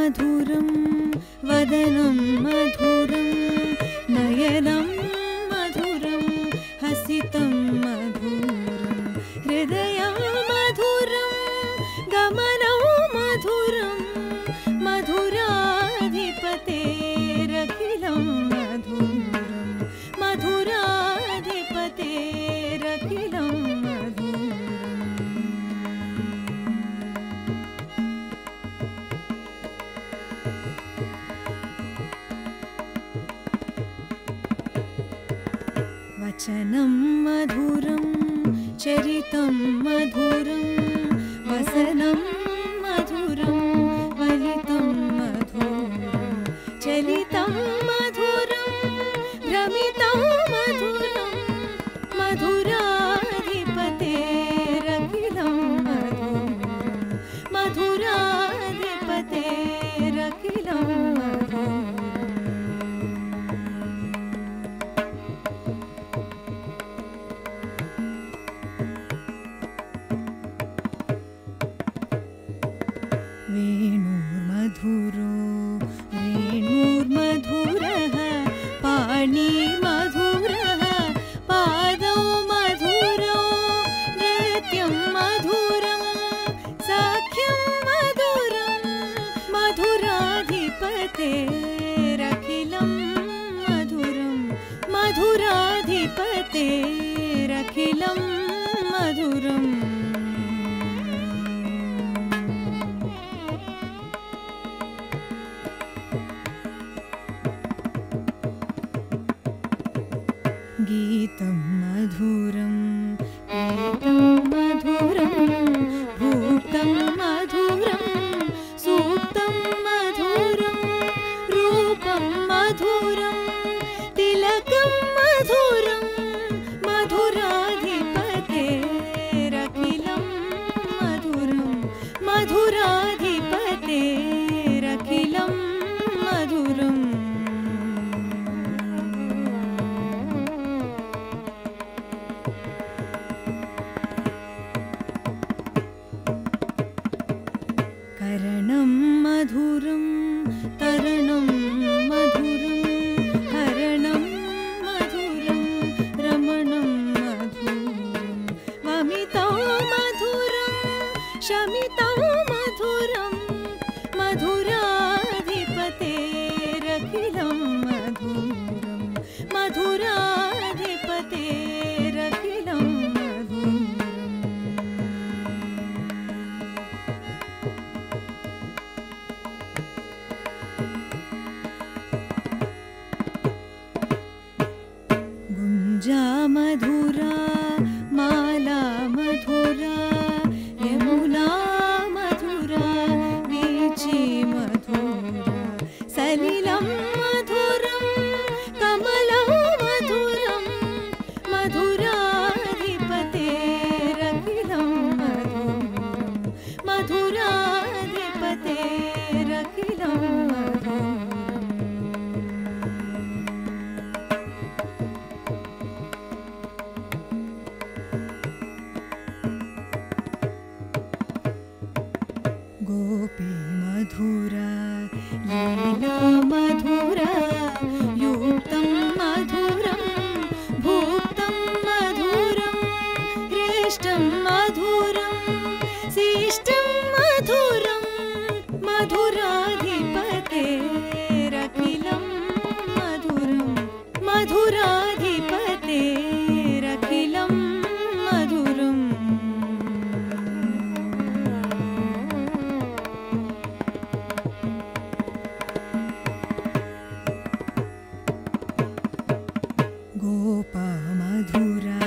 मधुरं वदनं मधुरं नयनं मधुरं हसितं मधुरं हृदयं मधुरं गमनं मधुरं मधुराधिपतेरखिलं मधुरं मधुराधिपतेरखिलं वचनं मधुरं चरितं मधुरं वसनं मधुरं वलितं मधुरं चलितं मधुरं भ्रमितं मधुरं मधुराधिपतेरखिलं मधुरं मधुराधिपतेरखिलं वेणुर्मधुरो वेणुर्मधुरः पाणिर्मधुरः पादौ मधुरो नृत्यं मधुरं साख्यं मधुरं मधुराधिपतेरखिलं मधुरं मधुराधिपतेरखिलं मधुरम् गीतं मधुरं गीतं मधुरं भूतं मधुरं सूक्तं मधुरं रूपं मधुरं तिलकं मधुरं मधुराधिपतेरखिलं मधुरं मधुराधिपतेरखिलं मधुरम् करणं मधुरं तरणं मधुरं हरणं मधुरं रमणं मधुरं वमितं मधुरं शमितं मधुरं मधुराधिपतेरखिलं मधुरं मधुराधिपतेरखिलं गुञ्जा मधुरा माला मधुरा यमुना मधुरा वीची मधुरा सलिलं मधुरं कमलं मधुरं मधुराधिपतेरखिलं मधुरं मधुराधिपतेरखिलं मधुरम् गोपी मधुरा लीला मधुरा युक्तं मधुरं भूक्तं मधुरं हृष्टं मधुरं शिष्टं मधुरं मधुराधिपतेरखिलं मधुरं मधुराधिपतेरखिलं मधुरम् गोपा मधुरा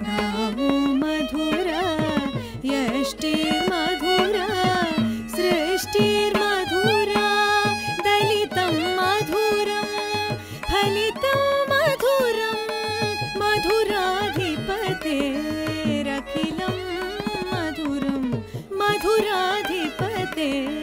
गावो मधुरा यष्टिर्मधुरा सृष्टिर्मधुरा दलितं मधुरं फलितं मधुरं मधुराधिपतेरखिलं मधुरं मधुराधिपतेरखिलं